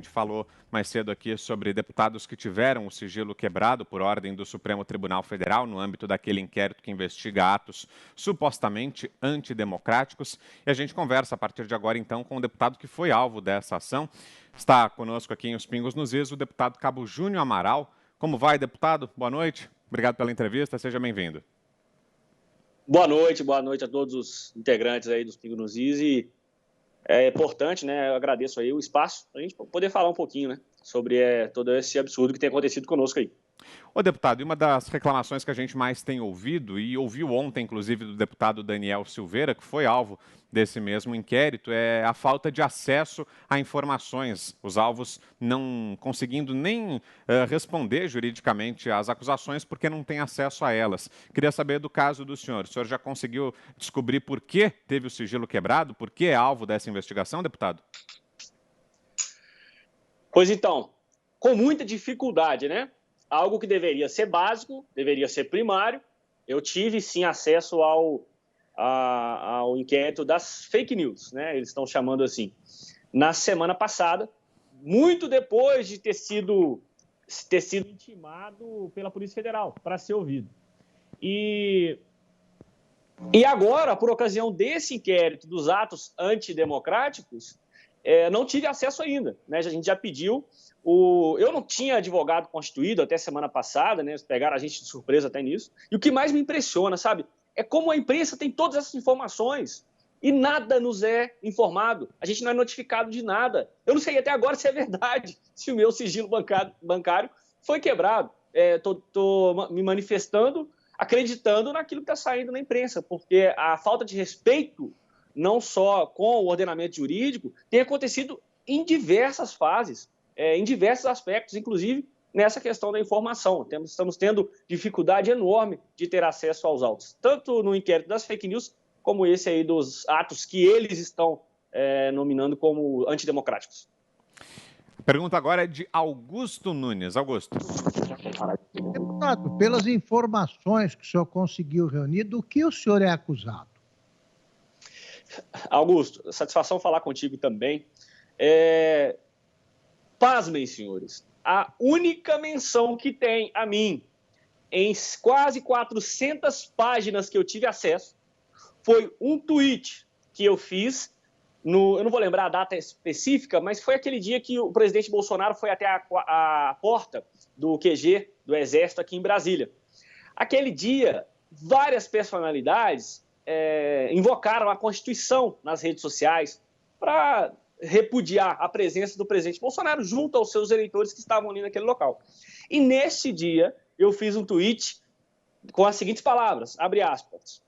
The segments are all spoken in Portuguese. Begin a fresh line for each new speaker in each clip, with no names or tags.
A gente falou mais cedo aqui sobre deputados que tiveram o sigilo quebrado por ordem do Supremo Tribunal Federal no âmbito daquele inquérito que investiga atos supostamente antidemocráticos. E a gente conversa a partir de agora, então, com o deputado que foi alvo dessa ação. Está conosco aqui em Os Pingos nos Is o deputado Cabo Júnior Amaral. Como vai, deputado? Boa noite. Obrigado pela entrevista. Seja bem-vindo.
Boa noite a todos os integrantes aí dos Pingos nos Is. E é importante, né? Eu agradeço aí o espaço para a gente poder falar um pouquinho, né, sobre todo esse absurdo que tem acontecido conosco aí.
Ô, deputado, e uma das reclamações que a gente mais tem ouvido, e ouviu ontem, inclusive, do deputado Daniel Silveira, que foi alvo desse mesmo inquérito, é a falta de acesso a informações, os alvos não conseguindo nem responder juridicamente às acusações porque não têm acesso a elas. Queria saber do caso do senhor. O senhor já conseguiu descobrir por que teve o sigilo quebrado? Por que é alvo dessa investigação, deputado?
Pois então, com muita dificuldade, né? Algo que deveria ser básico, deveria ser primário. Eu tive, sim, acesso ao inquérito das fake news, né? Eles estão chamando assim. Na semana passada, muito depois de ter sido intimado pela Polícia Federal para ser ouvido. E agora, por ocasião desse inquérito dos atos antidemocráticos, não tive acesso ainda, né? A gente já pediu. Eu não tinha advogado constituído até semana passada, né? Pegaram a gente de surpresa até nisso. E o que mais me impressiona, sabe, é como a imprensa tem todas essas informações e nada nos é informado. A gente não é notificado de nada. Eu não sei até agora se é verdade, se o meu sigilo bancário foi quebrado. Estou me manifestando, acreditando naquilo que está saindo na imprensa, porque a falta de respeito, não só com o ordenamento jurídico, tem acontecido em diversas fases, em diversos aspectos, inclusive nessa questão da informação. Estamos tendo dificuldade enorme de ter acesso aos autos, tanto no inquérito das fake news, como esse aí dos atos que eles estão nominando como antidemocráticos.
A pergunta agora é de Augusto Nunes. Augusto.
Deputado, pelas informações que o senhor conseguiu reunir, do que o senhor é acusado?
Augusto, satisfação falar contigo também. Pasmem, senhores, a única menção que tem a mim em quase 400 páginas que eu tive acesso foi um tweet que eu fiz, eu não vou lembrar a data específica, mas foi aquele dia que o presidente Bolsonaro foi até a porta do QG do Exército aqui em Brasília. Aquele dia, várias personalidades invocaram a Constituição nas redes sociais para repudiar a presença do presidente Bolsonaro junto aos seus eleitores que estavam ali naquele local. E nesse dia, eu fiz um tweet com as seguintes palavras, abre aspas: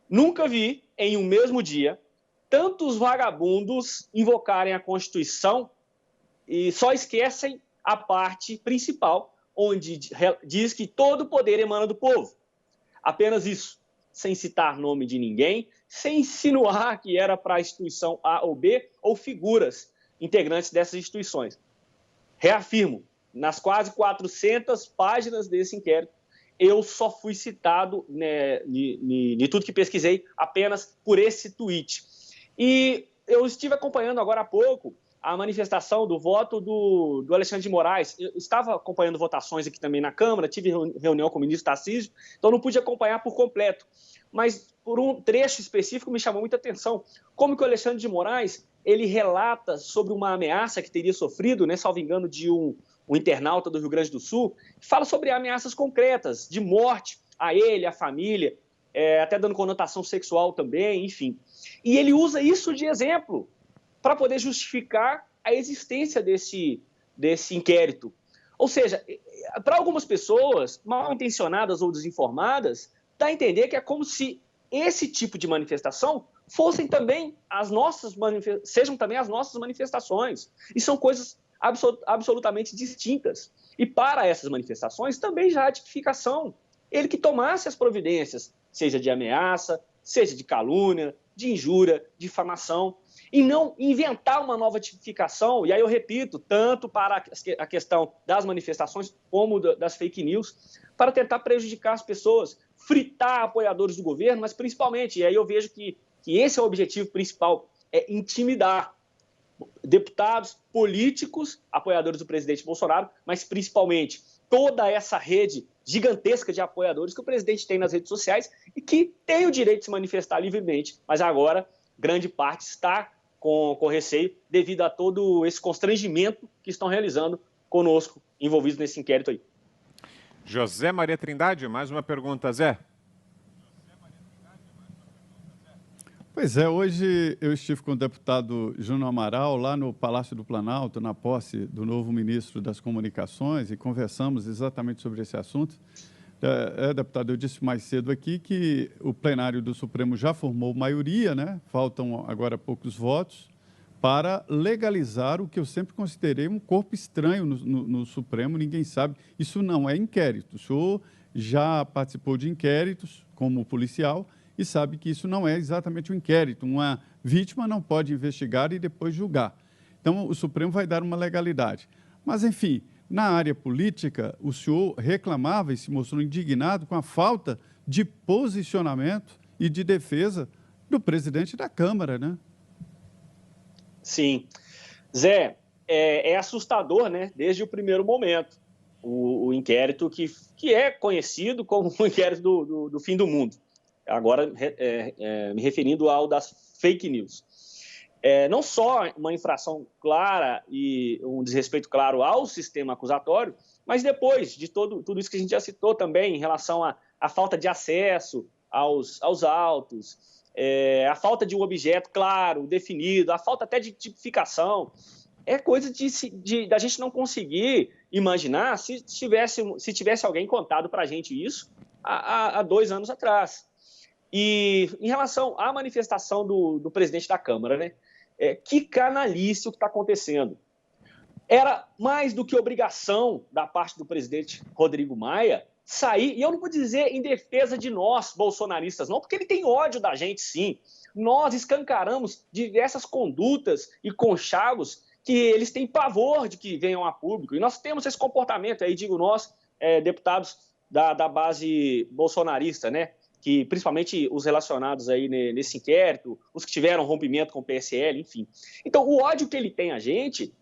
nunca vi, em um mesmo dia, tantos vagabundos invocarem a Constituição e só esquecem a parte principal, onde diz que todo o poder emana do povo. Apenas isso, sem citar nome de ninguém, sem insinuar que era para a instituição A ou B ou figuras integrantes dessas instituições. Reafirmo, nas quase 400 páginas desse inquérito, eu só fui citado de tudo que pesquisei apenas por esse tweet. E eu estive acompanhando agora há pouco a manifestação do voto do Alexandre de Moraes. Eu estava acompanhando votações aqui também na Câmara, tive reunião com o ministro Tarcísio, então não pude acompanhar por completo. Mas por um trecho específico me chamou muita atenção. Como que o Alexandre de Moraes, ele relata sobre uma ameaça que teria sofrido, né, salvo engano, de um internauta do Rio Grande do Sul, fala sobre ameaças concretas, de morte a ele, à família, até dando conotação sexual também, enfim. E ele usa isso de exemplo para poder justificar a existência desse inquérito. Ou seja, para algumas pessoas, mal intencionadas ou desinformadas, dá a entender que é como se esse tipo de manifestação sejam também as nossas manifestações. E são coisas absolutamente distintas. E para essas manifestações também já há tipificação. Ele que tomasse as providências, seja de ameaça, seja de calúnia, de injúria, difamação, e não inventar uma nova tipificação. E aí eu repito, tanto para a questão das manifestações como das fake news, para tentar prejudicar as pessoas, fritar apoiadores do governo, mas principalmente, e aí eu vejo que esse é o objetivo principal, é intimidar. deputados, políticos, apoiadores do presidente Bolsonaro, mas principalmente toda essa rede gigantesca de apoiadores que o presidente tem nas redes sociais e que tem o direito de se manifestar livremente, mas agora grande parte está com receio devido a todo esse constrangimento que estão realizando conosco, envolvidos nesse inquérito aí.
José Maria Trindade, mais uma pergunta, Zé.
Pois é, hoje eu estive com o deputado Júnior Amaral lá no Palácio do Planalto, na posse do novo ministro das Comunicações, e conversamos exatamente sobre esse assunto. Deputado, eu disse mais cedo aqui que o plenário do Supremo já formou maioria, né? Faltam agora poucos votos para legalizar o que eu sempre considerei um corpo estranho no Supremo, ninguém sabe. Isso não é inquérito. O senhor já participou de inquéritos como policial e sabe que isso não é exatamente um inquérito. Uma vítima não pode investigar e depois julgar. Então, o Supremo vai dar uma legalidade. Mas, enfim, na área política, o senhor reclamava e se mostrou indignado com a falta de posicionamento e de defesa do presidente da Câmara, né?
Sim. Zé, é assustador, né? Desde o primeiro momento. O inquérito que é conhecido como o inquérito do fim do mundo. Agora, me referindo ao das fake news. Não só uma infração clara e um desrespeito claro ao sistema acusatório, mas depois de tudo isso que a gente já citou também em relação à falta de acesso aos autos, a falta de um objeto claro, definido, a falta até de tipificação. É coisa da gente não conseguir imaginar se tivesse alguém contado para a gente isso há 2 anos atrás. E em relação à manifestação do presidente da Câmara, né? Que canalice o que está acontecendo. Era mais do que obrigação da parte do presidente Rodrigo Maia sair, e eu não vou dizer em defesa de nós, bolsonaristas, não, porque ele tem ódio da gente, sim. Nós escancaramos diversas condutas e conchavos que eles têm pavor de que venham a público. E nós temos esse comportamento, aí digo nós, deputados da base bolsonarista, né? Que principalmente os relacionados aí nesse inquérito, os que tiveram rompimento com o PSL, enfim. Então, o ódio que ele tem a gente,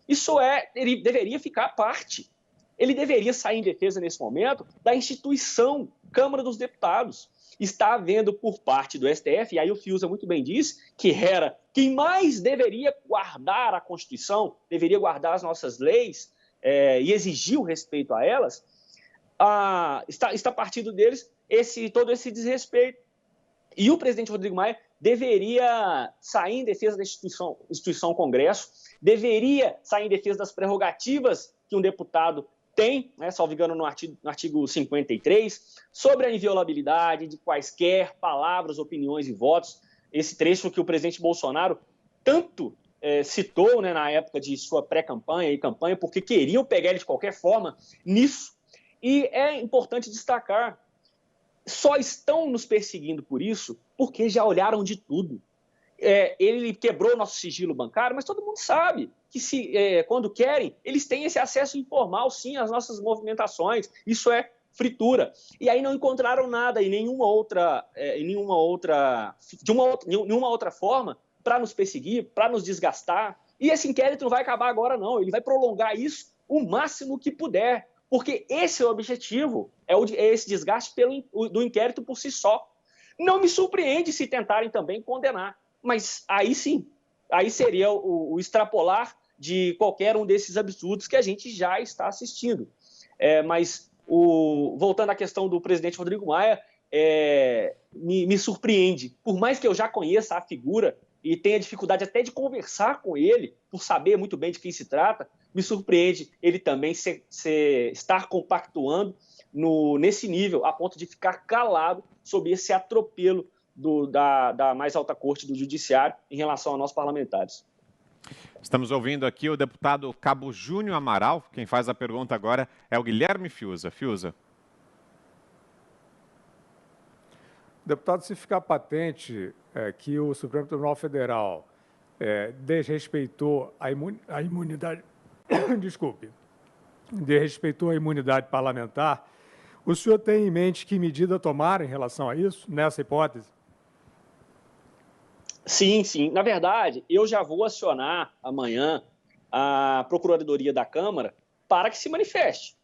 ele deveria ficar à parte. Ele deveria sair em defesa, nesse momento, da instituição Câmara dos Deputados. Está havendo por parte do STF, e aí o Fiuza muito bem disse, que era quem mais deveria guardar a Constituição, deveria guardar as nossas leis e exigir o respeito a elas, está partindo deles todo esse desrespeito. E o presidente Rodrigo Maia deveria sair em defesa da instituição Congresso, deveria sair em defesa das prerrogativas que um deputado tem, né, salvo engano, no artigo 53, sobre a inviolabilidade de quaisquer palavras, opiniões e votos. Esse trecho que o presidente Bolsonaro tanto citou, né, na época de sua pré-campanha e campanha, porque queriam pegar ele de qualquer forma nisso. E é importante destacar, só estão nos perseguindo por isso porque já olharam de tudo. Ele quebrou nosso sigilo bancário, mas todo mundo sabe que quando querem, eles têm esse acesso informal, sim, às nossas movimentações. Isso é fritura. E aí não encontraram nada de nenhuma outra forma para nos perseguir, para nos desgastar. E esse inquérito não vai acabar agora, não. Ele vai prolongar isso o máximo que puder, porque esse é o objetivo, é esse desgaste do inquérito por si só. Não me surpreende se tentarem também condenar, mas aí sim, aí seria o extrapolar de qualquer um desses absurdos que a gente já está assistindo. Mas, voltando à questão do presidente Rodrigo Maia, me surpreende, por mais que eu já conheça a figura e tenha dificuldade até de conversar com ele, por saber muito bem de quem se trata, me surpreende ele também estar compactuando nesse nível, a ponto de ficar calado sobre esse atropelo da mais alta corte do judiciário em relação a nós parlamentares.
Estamos ouvindo aqui o deputado Cabo Júnior Amaral. Quem faz a pergunta agora é o Guilherme Fiuza. Fiuza.
Deputado, se ficar patente que o Supremo Tribunal Federal desrespeitou a imunidade, desculpe, desrespeitou a imunidade parlamentar, o senhor tem em mente que medida tomar em relação a isso, nessa hipótese?
Sim, sim. Na verdade, eu já vou acionar amanhã a Procuradoria da Câmara para que se manifeste.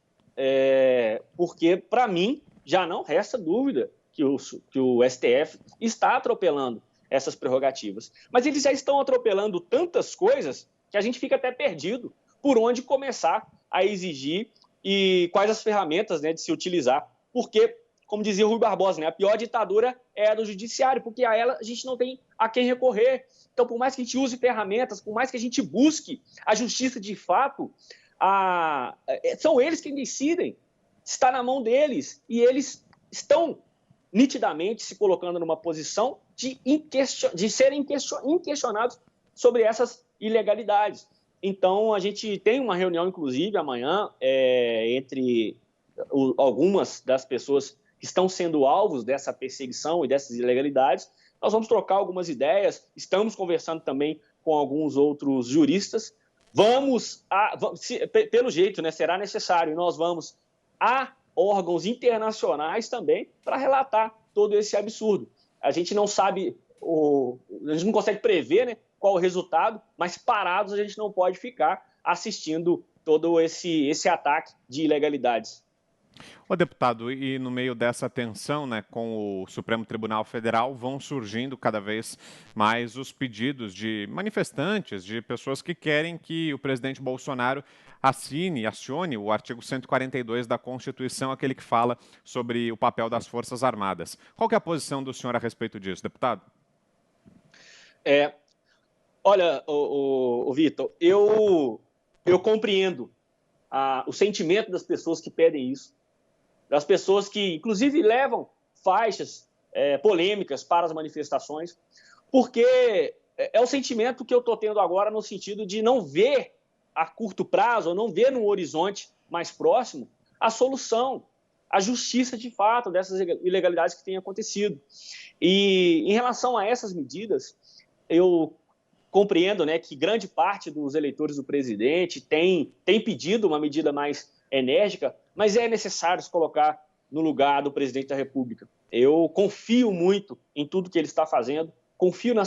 Porque, para mim, já não resta dúvida que o STF está atropelando essas prerrogativas. Mas eles já estão atropelando tantas coisas que a gente fica até perdido por onde começar a exigir e quais as ferramentas, né, de se utilizar. Porque, como dizia o Rui Barbosa, né, a pior ditadura é a do judiciário, porque a ela a gente não tem a quem recorrer. Então, por mais que a gente use ferramentas, por mais que a gente busque a justiça de fato, são eles quem decidem, está na mão deles, e eles estão nitidamente se colocando numa posição de serem inquestionados sobre essas ilegalidades. Então, a gente tem uma reunião, inclusive, amanhã, entre algumas das pessoas que estão sendo alvos dessa perseguição e dessas ilegalidades. Nós vamos trocar algumas ideias, estamos conversando também com alguns outros juristas. Pelo jeito, né, será necessário, nós vamos a órgãos internacionais também para relatar todo esse absurdo. A gente não sabe, a gente não consegue prever, né, qual o resultado, mas parados a gente não pode ficar assistindo todo esse ataque de ilegalidades.
Ô, deputado, e no meio dessa tensão, né, com o Supremo Tribunal Federal, vão surgindo cada vez mais os pedidos de manifestantes, de pessoas que querem que o presidente Bolsonaro acione o artigo 142 da Constituição, aquele que fala sobre o papel das Forças Armadas. Qual que é a posição do senhor a respeito disso, deputado?
Olha, Vitor, eu compreendo o sentimento das pessoas que pedem isso, das pessoas que, inclusive, levam faixas polêmicas para as manifestações, porque é o sentimento que eu estou tendo agora no sentido de não ver a curto prazo, ou não ver num horizonte mais próximo, a solução, a justiça de fato dessas ilegalidades que têm acontecido. E em relação a essas medidas, eu compreendo, né, que grande parte dos eleitores do presidente tem pedido uma medida mais enérgica, mas é necessário se colocar no lugar do presidente da República. Eu confio muito em tudo que ele está fazendo, confio não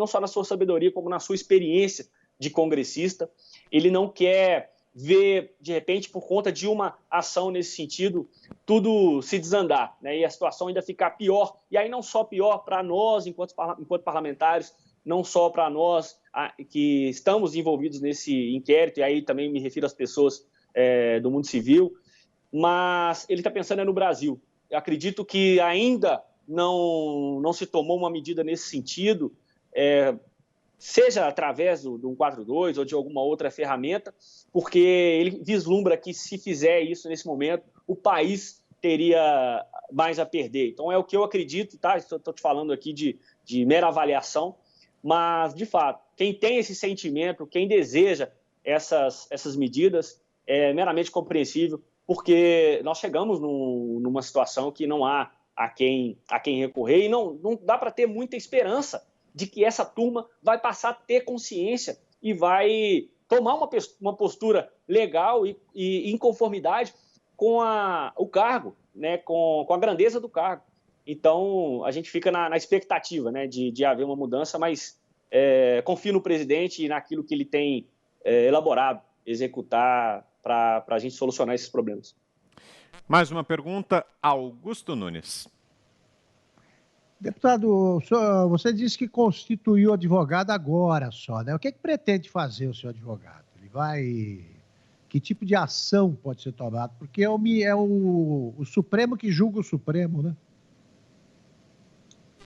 só na sua sabedoria, como na sua experiência de congressista. Ele não quer ver, de repente, por conta de uma ação nesse sentido, tudo se desandar, né, e a situação ainda ficar pior. E aí não só pior para nós, enquanto parlamentares, não só para nós que estamos envolvidos nesse inquérito, e aí também me refiro às pessoas do mundo civil, mas ele está pensando no Brasil. Eu acredito que ainda não se tomou uma medida nesse sentido, seja através do 142 ou de alguma outra ferramenta, porque ele vislumbra que se fizer isso nesse momento, o país teria mais a perder. Então é o que eu acredito, tá? Estou te falando aqui de mera avaliação, mas, de fato, quem tem esse sentimento, quem deseja essas medidas, é meramente compreensível, porque nós chegamos numa situação que não há a quem recorrer e não dá para ter muita esperança de que essa turma vai passar a ter consciência e vai tomar uma postura legal e em conformidade com o cargo, né, com a grandeza do cargo. Então, a gente fica na expectativa, né, de haver uma mudança, mas confio no presidente e naquilo que ele tem elaborado, executar para a gente solucionar esses problemas.
Mais uma pergunta, Augusto Nunes.
Deputado, você disse que constituiu advogado agora só, né? O que pretende fazer o seu advogado? Que tipo de ação pode ser tomada? Porque é o Supremo que julga o Supremo, né?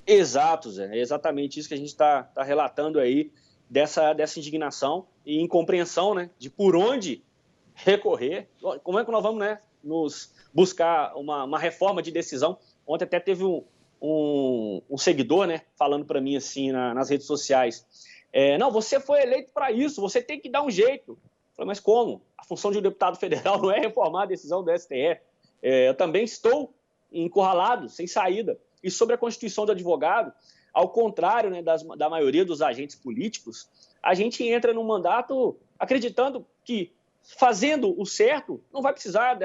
Exato, Zé. É exatamente isso que a gente está relatando aí, dessa indignação e incompreensão, né, de por onde recorrer. Como é que nós vamos, né, nos buscar uma reforma de decisão? Ontem até teve um seguidor, né, falando para mim assim nas redes sociais, não, você foi eleito para isso, você tem que dar um jeito. Eu falei, mas como? A função de um deputado federal não é reformar a decisão do STF. Eu também estou encurralado, sem saída. E sobre a constituição do advogado, ao contrário, né, da maioria dos agentes políticos, a gente entra num mandato acreditando que, fazendo o certo, não vai precisar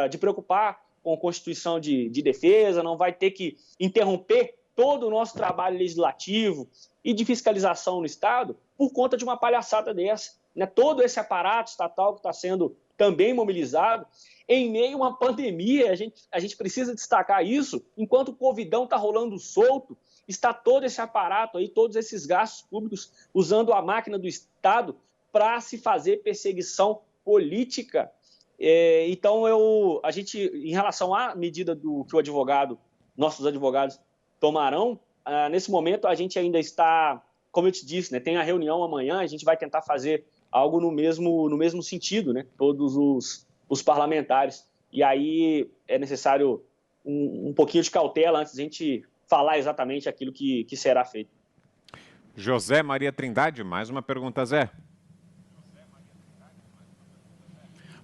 de preocupar com a constituição de defesa, não vai ter que interromper todo o nosso trabalho legislativo e de fiscalização no Estado por conta de uma palhaçada dessa, né? Todo esse aparato estatal que está sendo também mobilizado em meio a uma pandemia, a gente precisa destacar isso, enquanto o Covidão está rolando solto, está todo esse aparato aí, todos esses gastos públicos usando a máquina do Estado para se fazer perseguição política. Então, a gente, em relação à medida que nossos advogados tomarão, nesse momento a gente ainda está, como eu te disse, né, tem a reunião amanhã, a gente vai tentar fazer algo no mesmo sentido, né, todos os parlamentares. E aí é necessário um pouquinho de cautela antes de a gente falar exatamente aquilo que será feito.
José Maria Trindade, mais uma pergunta, Zé.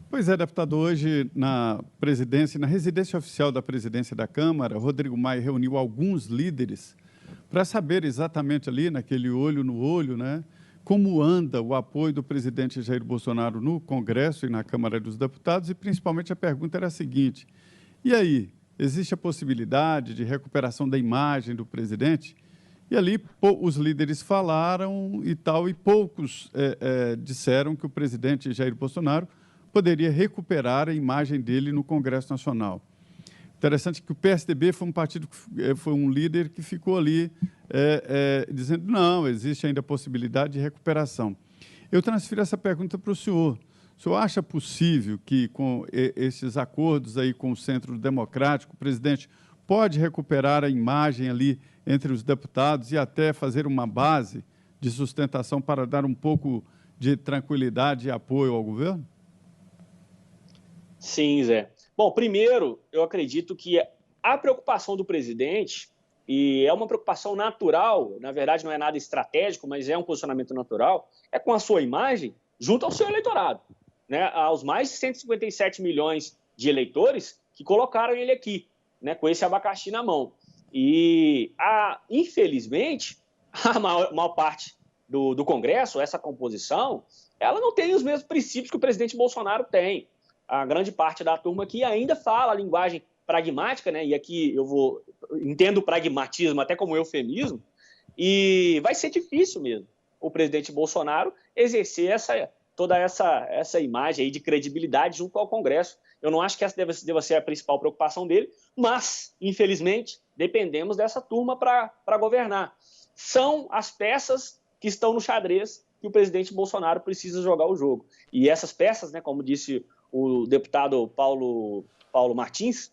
Pois é, deputado, hoje na presidência, na residência oficial da presidência da Câmara, Rodrigo Maia reuniu alguns líderes para saber exatamente ali, naquele olho no olho, né, como anda o apoio do presidente Jair Bolsonaro no Congresso e na Câmara dos Deputados, e principalmente a pergunta era a seguinte: e aí, existe a possibilidade de recuperação da imagem do presidente? E ali os líderes falaram e tal, e poucos disseram que o presidente Jair Bolsonaro poderia recuperar a imagem dele no Congresso Nacional. Interessante que o PSDB foi um líder que ficou ali dizendo não, existe ainda a possibilidade de recuperação. Eu transfiro essa pergunta para o senhor. O senhor acha possível que, com esses acordos aí com o Centro Democrático, o presidente pode recuperar a imagem ali entre os deputados e até fazer uma base de sustentação para dar um pouco de tranquilidade e apoio ao governo?
Sim, Zé. Bom, primeiro, eu acredito que a preocupação do presidente, e é uma preocupação natural, na verdade não é nada estratégico, mas é um posicionamento natural, é com a sua imagem junto ao seu eleitorado, né? Aos mais de 157 milhões de eleitores que colocaram ele aqui, né, com esse abacaxi na mão. E, infelizmente, a maior parte do Congresso, essa composição, ela não tem os mesmos princípios que o presidente Bolsonaro tem. A grande parte da turma aqui ainda fala a linguagem pragmática, né? E aqui entendo o pragmatismo até como eufemismo, e vai ser difícil mesmo o presidente Bolsonaro exercer toda essa imagem aí de credibilidade junto ao Congresso. Eu não acho que essa deva ser a principal preocupação dele, mas, infelizmente, dependemos dessa turma para governar. São as peças que estão no xadrez que o presidente Bolsonaro precisa jogar o jogo. E essas peças, né, como disse o deputado Paulo Martins,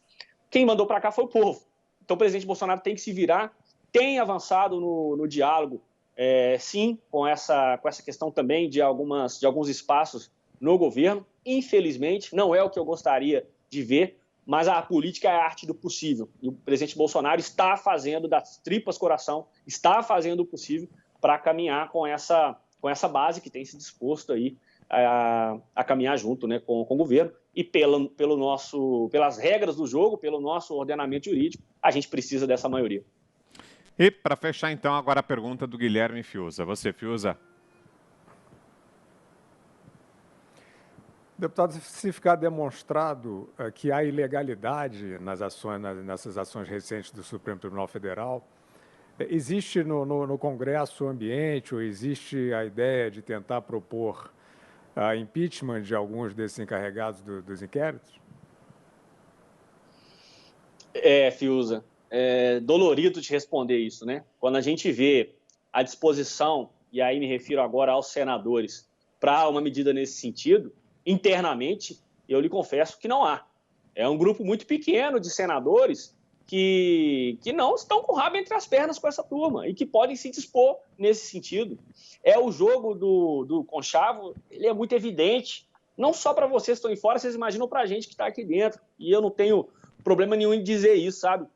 quem mandou para cá foi o povo. Então o presidente Bolsonaro tem que se virar, tem avançado no diálogo, sim, com essa questão também de alguns espaços no governo. Infelizmente, não é o que eu gostaria de ver, mas a política é a arte do possível. E o presidente Bolsonaro está fazendo das tripas coração, está fazendo o possível para caminhar com essa base que tem se disposto aí a caminhar junto, né, com o governo, e pelas regras do jogo, pelo nosso ordenamento jurídico, a gente precisa dessa maioria.
E para fechar então agora a pergunta do Guilherme Fiuza. Você, Fiuza.
Deputado, se ficar demonstrado que há ilegalidade nessas ações recentes do Supremo Tribunal Federal, existe no Congresso o ambiente, ou existe a ideia de tentar propor impeachment de alguns desses encarregados dos inquéritos?
Fiuza, é dolorido te responder isso, né? Quando a gente vê a disposição, e aí me refiro agora aos senadores, para uma medida nesse sentido, internamente, eu lhe confesso que não há. É um grupo muito pequeno de senadores que não estão com o rabo entre as pernas com essa turma e que podem se dispor nesse sentido. O jogo do conchavo, ele é muito evidente, não só para vocês que estão em fora, vocês imaginam para a gente que está aqui dentro, e eu não tenho problema nenhum em dizer isso, sabe?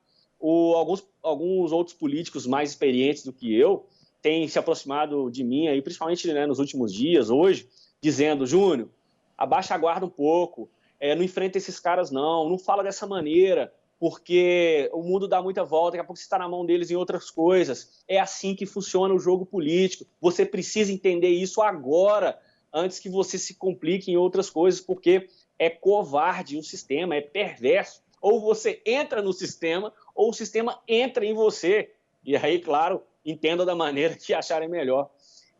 Alguns outros políticos mais experientes do que eu têm se aproximado de mim, aí, principalmente, né, nos últimos dias, hoje, dizendo: Júnior, abaixa a guarda um pouco, não enfrenta esses caras não fala dessa maneira, porque o mundo dá muita volta, daqui a pouco você está na mão deles em outras coisas. É assim que funciona o jogo político. Você precisa entender isso agora, antes que você se complique em outras coisas, porque é covarde o sistema, é perverso. Ou você entra no sistema, ou o sistema entra em você. E aí, claro, entenda da maneira que acharem melhor.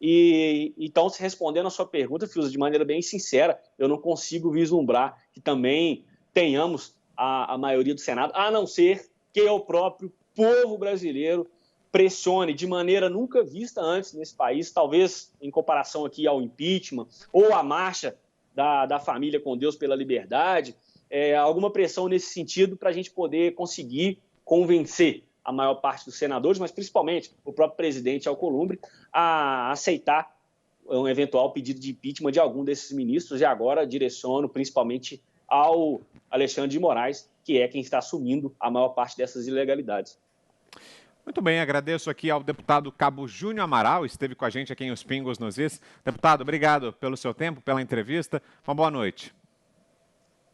E então, se respondendo a sua pergunta, Fiuza, de maneira bem sincera, eu não consigo vislumbrar que também tenhamos a maioria do Senado, a não ser que o próprio povo brasileiro pressione de maneira nunca vista antes nesse país, talvez em comparação aqui ao impeachment ou à marcha da família com Deus pela liberdade, alguma pressão nesse sentido para a gente poder conseguir convencer a maior parte dos senadores, mas principalmente o próprio presidente Alcolumbre, a aceitar um eventual pedido de impeachment de algum desses ministros, e agora direciono principalmente ao Alexandre de Moraes, que é quem está assumindo a maior parte dessas ilegalidades.
Muito bem, agradeço aqui ao deputado Cabo Júnior Amaral, esteve com a gente aqui em Os Pingos nos Is. Deputado, obrigado pelo seu tempo, pela entrevista. Uma boa noite.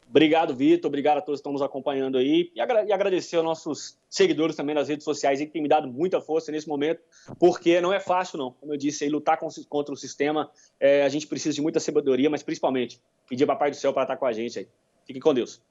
Obrigado, Vitor. Obrigado a todos que estão nos acompanhando aí. E agradecer aos nossos seguidores também nas redes sociais aí, que têm me dado muita força nesse momento, porque não é fácil, não. Como eu disse, aí, lutar contra o sistema, a gente precisa de muita sabedoria, mas principalmente pedir para Pai do Céu para estar com a gente aí. Fiquem com Deus.